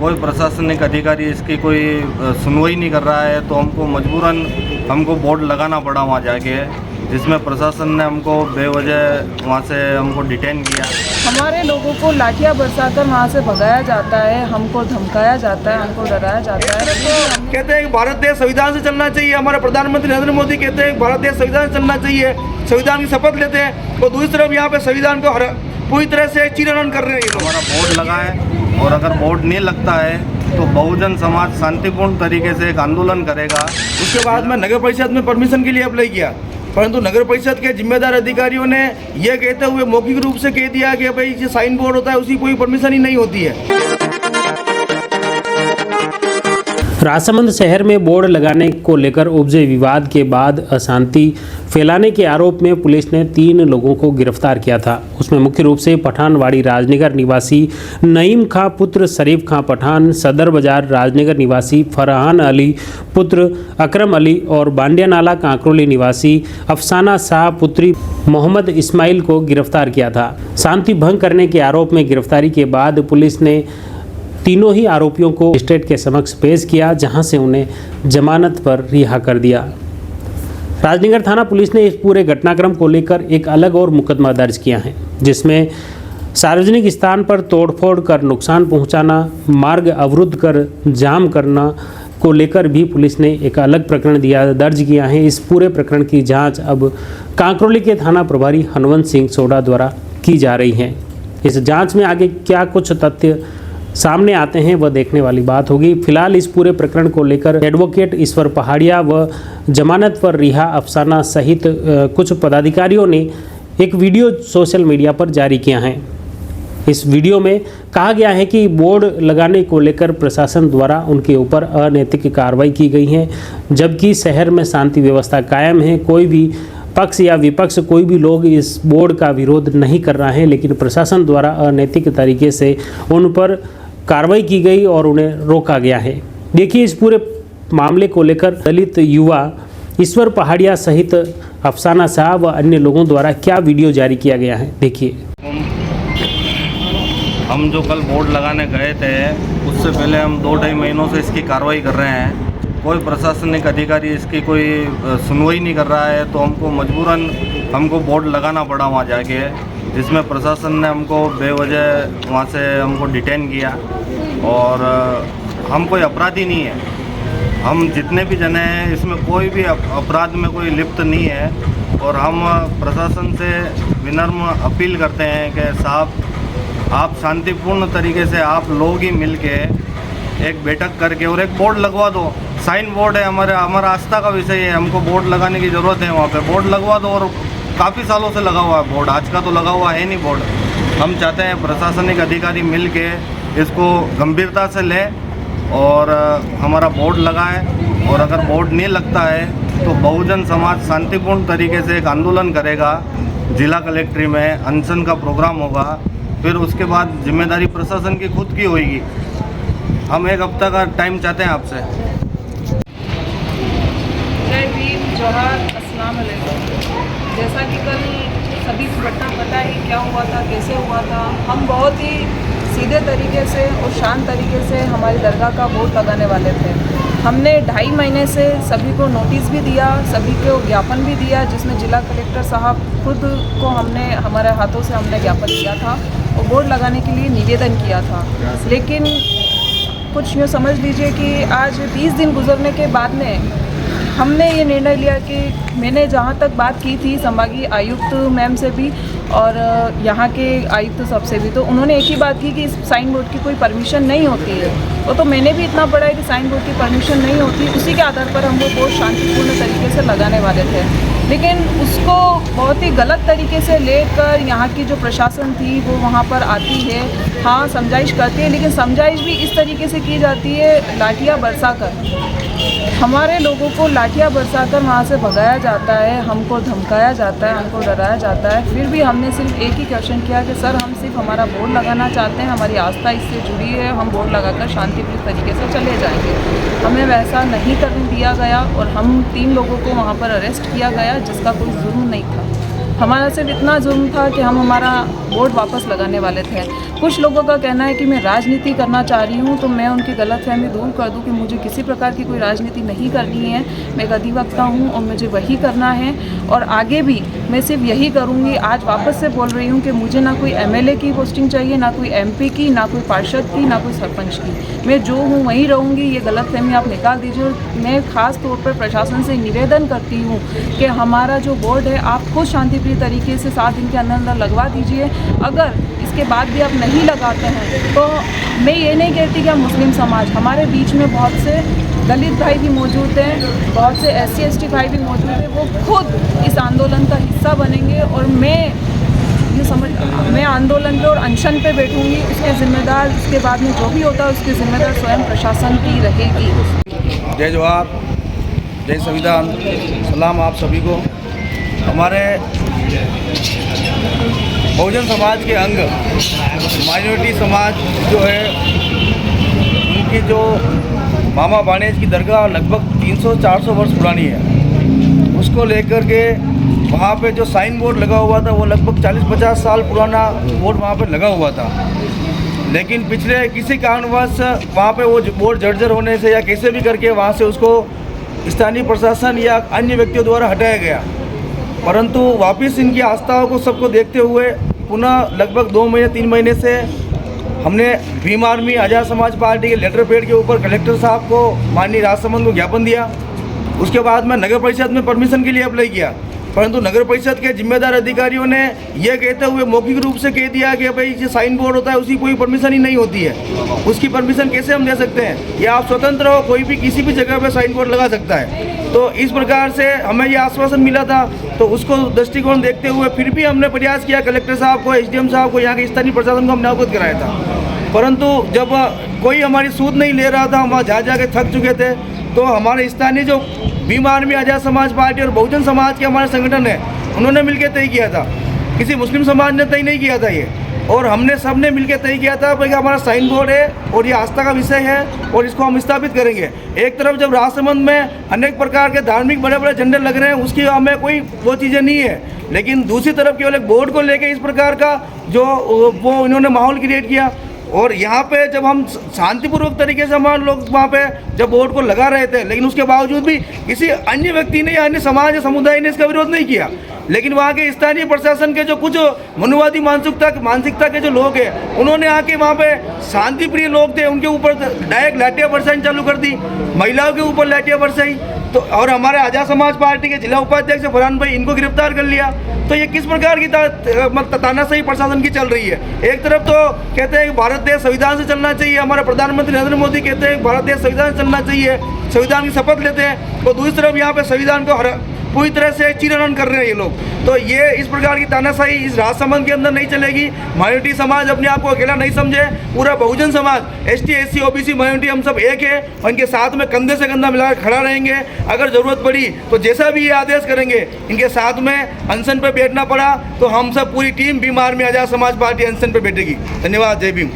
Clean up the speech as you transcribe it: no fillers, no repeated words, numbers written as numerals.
कोई प्रशासनिक अधिकारी इसकी कोई सुनवाई नहीं कर रहा है, तो हमको बोर्ड लगाना पड़ा वहाँ जाके, जिसमें प्रशासन ने हमको बेवजह वहाँ से हमको डिटेन किया। हमारे लोगों को लाठियाँ बरसाकर वहाँ से भगाया जाता है, हमको धमकाया जाता है, हमको डराया जाता है। कहते हैं कि भारत देश संविधान से चलना चाहिए। हमारे प्रधानमंत्री नरेंद्र मोदी कहते हैं कि भारत देश संविधान से चलना चाहिए, संविधान की शपथ लेते हैं, और दूसरी तरफ यहाँ पे संविधान को पूरी तरह से चीरहरण कर रहे हैं। हमारा बोर्ड लगा है, और अगर बोर्ड नहीं लगता है तो बहुजन समाज शांतिपूर्ण तरीके से एक आंदोलन करेगा। उसके बाद में नगर परिषद में परमिशन के लिए अप्लाई किया, परंतु नगर परिषद के जिम्मेदार अधिकारियों ने यह कहते हुए मौखिक रूप से कह दिया कि भाई जो साइन बोर्ड होता है उसकी कोई परमिशन ही नहीं होती है। राजसमंद शहर में बोर्ड लगाने को लेकर उपजे विवाद के बाद अशांति फैलाने के आरोप में पुलिस ने 3 लोगों को गिरफ्तार किया था। उसमें मुख्य रूप से पठानवाड़ी राजनगर निवासी नईम खां पुत्र शरीफ खां पठान, सदर बाजार राजनगर निवासी फरहान अली पुत्र अकरम अली और बांडिया नाला कांकरोली निवासी अफसाना शाह पुत्री मोहम्मद इस्माइल को गिरफ्तार किया था। शांति भंग करने के आरोप में गिरफ्तारी के बाद पुलिस ने तीनों ही आरोपियों को मजिस्ट्रेट के समक्ष पेश किया, जहां से उन्हें जमानत पर रिहा कर दिया। राजनगर थाना पुलिस ने इस पूरे घटनाक्रम को लेकर एक अलग और मुकदमा दर्ज किया है, जिसमें सार्वजनिक स्थान पर तोड़फोड़ कर नुकसान पहुंचाना, मार्ग अवरुद्ध कर जाम करना को लेकर भी पुलिस ने एक अलग प्रकरण दर्ज किया है। इस पूरे प्रकरण की जाँच अब कांकरोली के थाना प्रभारी हनवंत सिंह सोडा द्वारा की जा रही है। इस जाँच में आगे क्या कुछ तथ्य सामने आते हैं वह देखने वाली बात होगी। फिलहाल इस पूरे प्रकरण को लेकर एडवोकेट ईश्वर पहाड़िया व जमानत पर रिहा अफसाना सहित कुछ पदाधिकारियों ने एक वीडियो सोशल मीडिया पर जारी किया है। इस वीडियो में कहा गया है कि बोर्ड लगाने को लेकर प्रशासन द्वारा उनके ऊपर अनैतिक कार्रवाई की गई है, जबकि शहर में शांति व्यवस्था कायम है। कोई भी पक्ष या विपक्ष कोई भी लोग इस बोर्ड का विरोध नहीं कर रहा है, लेकिन प्रशासन द्वारा अनैतिक तरीके से उन पर कार्रवाई की गई और उन्हें रोका गया है। देखिए इस पूरे मामले को लेकर दलित युवा ईश्वर पहाड़िया सहित अफसाना शाह व अन्य लोगों द्वारा क्या वीडियो जारी किया गया है, देखिए। हम जो कल बोर्ड लगाने गए थे, उससे पहले हम 2-2.5 महीनों से इसकी कार्रवाई कर रहे हैं। कोई प्रशासनिक अधिकारी इसकी कोई सुनवाई नहीं कर रहा है, तो हमको बोर्ड लगाना पड़ा वहाँ जाके, जिसमें प्रशासन ने हमको बेवजह वहाँ से हमको डिटेन किया। और हम कोई अपराधी नहीं है, हम जितने भी जने हैं इसमें कोई भी अपराध में कोई लिप्त नहीं है। और हम प्रशासन से विनम्र अपील करते हैं कि साहब आप शांतिपूर्ण तरीके से आप लोग ही मिल के एक बैठक करके और एक बोर्ड लगवा दो। साइन बोर्ड है, हमारा आस्था का विषय है, हमको बोर्ड लगाने की ज़रूरत है। वहाँ पे बोर्ड लगवा दो, और काफ़ी सालों से लगा हुआ है बोर्ड, आज का तो लगा हुआ है नहीं बोर्ड। हम चाहते हैं प्रशासनिक अधिकारी मिल के इसको गंभीरता से लें और हमारा बोर्ड लगाएं। और अगर बोर्ड नहीं लगता है तो बहुजन समाज शांतिपूर्ण तरीके से एक आंदोलन करेगा, जिला कलेक्ट्री में अनशन का प्रोग्राम होगा। फिर उसके बाद जिम्मेदारी प्रशासन की खुद की होगी। हम 1 हफ्ता का टाइम चाहते हैं आपसे। जय भीम, जोहार, अस्सलाम वालेकुम। जैसा कि कल सभी को घटना पता है क्या हुआ था, कैसे हुआ था। हम बहुत ही सीधे तरीके से और शांत तरीके से हमारी दरगाह का बोर्ड लगाने वाले थे। हमने 2.5 महीने से सभी को नोटिस भी दिया, सभी को ज्ञापन भी दिया, जिसमें जिला कलेक्टर साहब खुद को हमारे हाथों से हमने ज्ञापन दिया था और बोर्ड लगाने के लिए निवेदन किया था। लेकिन कुछ यूँ समझ लीजिए कि आज 20 दिन गुजरने के बाद में हमने ये निर्णय लिया कि मैंने जहाँ तक बात की थी संभागीय आयुक्त मैम से भी और यहाँ के आयुक्त साहब से भी, तो उन्होंने एक ही बात की कि इस साइन बोर्ड की कोई परमिशन नहीं होती है। तो मैंने भी इतना पढ़ा है कि साइन बोर्ड की परमिशन नहीं होती, उसी के आधार पर हम वो बोर्ड शांतिपूर्ण तरीके से लगाने वाले थे। लेकिन उसको बहुत ही गलत तरीके से लेकर यहाँ की जो प्रशासन थी वो वहाँ पर आती है, हाँ समझाइश करती है, लेकिन समझाइश भी इस तरीके से की जाती है लाठियाँ बरसाकर। हमारे लोगों को लाठियाँ बरसाकर वहाँ से भगाया जाता है, हमको धमकाया जाता है, हमको डराया जाता है। फिर भी हमने सिर्फ एक ही क्वेश्चन किया कि सर हम सिर्फ हमारा बोर्ड लगाना चाहते हैं, हमारी आस्था इससे जुड़ी है, हम बोर्ड लगाकर शांतिपूर्ण तरीके से चले जाएंगे। हमें वैसा नहीं करने दिया गया और हम 3 लोगों को वहाँ पर अरेस्ट किया गया, जिसका कोई जुर्म नहीं था। हमारा सिर्फ इतना जुर्म था कि हम हमारा वोट वापस लगाने वाले थे। कुछ लोगों का कहना है कि मैं राजनीति करना चाह रही हूँ, तो मैं उनकी गलतफहमी दूर कर दूँ कि मुझे किसी प्रकार की कोई राजनीति नहीं करनी है। मैं एक अधिवक्ता हूँ और मुझे वही करना है और आगे भी मैं सिर्फ यही करूँगी। आज वापस से बोल रही हूँ कि मुझे ना कोई MLA की पोस्टिंग चाहिए, ना कोई MP की, ना कोई पार्षद की, ना कोई सरपंच की। मैं जो हूँ वहीं रहूँगी। ये गलतफहमी आप निकाल दीजिए। और मैं ख़ास तौर पर प्रशासन से निवेदन करती हूँ कि हमारा जो बोर्ड है आप खुद शांतिप्रिय तरीके से 7 दिन के अंदर लगवा दीजिए। अगर इसके बाद भी आप नहीं लगाते हैं तो मैं ये नहीं कहती कि हम मुस्लिम समाज, हमारे बीच में बहुत से दलित भाई भी मौजूद हैं, बहुत से SC ST भाई भी मौजूद हैं, वो खुद इस आंदोलन का हिस्सा बनेंगे और मैं आंदोलन पे और अनशन पे बैठूंगी। उसके जिम्मेदार, उसके बाद में जो भी होता है उसके जिम्मेदार स्वयं प्रशासन की रहेगी। जय जवाहर, जय संविधान, सलाम आप सभी को। हमारे बहुजन समाज के अंग माइनॉरिटी समाज जो है, उनकी जो मामा बानेज की दरगाह लगभग 300-400 वर्ष पुरानी है, उसको लेकर के वहाँ पे जो साइन बोर्ड लगा हुआ था वो लगभग 40-50 साल पुराना बोर्ड वहाँ पे लगा हुआ था। लेकिन पिछले किसी कारणवश वहाँ पे वो बोर्ड जर्जर होने से या कैसे भी करके वहाँ से उसको स्थानीय प्रशासन या अन्य व्यक्तियों द्वारा हटाया गया। परंतु वापस इनकी आस्थाओं को सबको देखते हुए पुनः लगभग 2 महीने 3 महीने से हमने भीम आर्मी आज़ाद समाज पार्टी के लेटर पैड के ऊपर कलेक्टर साहब को, माननीय राजसमंद को ज्ञापन दिया। उसके बाद मैं नगर परिषद में परमिशन के लिए अप्लाई किया, परंतु नगर परिषद के जिम्मेदार अधिकारियों ने यह कहते हुए मौखिक रूप से कह दिया कि भाई जो साइन बोर्ड होता है उसकी कोई परमिशन ही नहीं होती है। उसकी परमिशन कैसे हम दे सकते हैं? या आप स्वतंत्र हो, कोई भी किसी भी जगह पे साइन बोर्ड लगा सकता है। तो इस प्रकार से हमें ये आश्वासन मिला था, तो उसको दृष्टिकोण देखते हुए फिर भी हमने प्रयास किया, कलेक्टर साहब को, SDM साहब को, यहाँ के स्थानीय प्रशासन को हमने अवगत कराया था। परंतु जब कोई हमारी सूद नहीं ले रहा था, हम वहाँ जा के थक चुके थे, तो हमारे स्थानीय जो भीम आर्मी आज़ाद समाज पार्टी और बहुजन समाज के हमारे संगठन है, उन्होंने मिलकर तय किया था। किसी मुस्लिम समाज ने तय नहीं किया था ये, और हमने सब ने मिलकर तय किया था कि हमारा साइन बोर्ड है और ये आस्था का विषय है और इसको हम स्थापित करेंगे। एक तरफ जब राजसमंद में अनेक प्रकार के धार्मिक बड़े बड़े झंडे लग रहे हैं, उसकी हमें कोई वो चीज़ें नहीं है, लेकिन दूसरी तरफ केवल एक बोर्ड को लेकर इस प्रकार का जो वो इन्होंने माहौल क्रिएट किया। और यहाँ पे जब हम शांतिपूर्वक तरीके से हमारे लोग वहाँ पे जब बोर्ड को लगा रहे थे, लेकिन उसके बावजूद भी किसी अन्य व्यक्ति ने या अन्य समाज या समुदाय ने इसका विरोध नहीं किया। लेकिन वहाँ के स्थानीय प्रशासन के जो कुछ मनुवादी मानसिकता के जो लोग हैं, उन्होंने आके वहाँ पे शांति प्रिय लोग थे, उनके ऊपर डायरेक्ट लाठियाँ बरसानी चालू कर दी, महिलाओं के ऊपर लाठियाँ बरसाई। तो और हमारे आज़ाद समाज पार्टी के जिला उपाध्यक्ष फरहान भाई, इनको गिरफ्तार कर लिया। तो ये किस प्रकार की तानाशाही प्रशासन की चल रही है? एक तरफ तो कहते हैं कि भारत देश संविधान से चलना चाहिए, हमारे प्रधानमंत्री नरेंद्र मोदी कहते हैं कि भारत देश संविधान से चलना चाहिए, संविधान की शपथ लेते हैं, और दूसरी तरफ यहाँ पे संविधान को पूरी तरह से चीरहरण कर रहे हैं ये लोग। तो ये इस प्रकार की तानाशाही इस राजसमंद के अंदर नहीं चलेगी। माइनॉरिटी समाज अपने आप को अकेला नहीं समझे, पूरा Bahujan Samaj ST SC OBC minority हम सब एक है, और इनके साथ में कंधे से कंधा मिलाकर खड़ा रहेंगे। अगर ज़रूरत पड़ी तो जैसा भी ये आदेश करेंगे, इनके साथ में अनशन पर बैठना पड़ा तो हम सब पूरी टीम भीम आर्मी आज़ाद समाज पार्टी अनशन पर बैठेगी। धन्यवाद। जय भीम।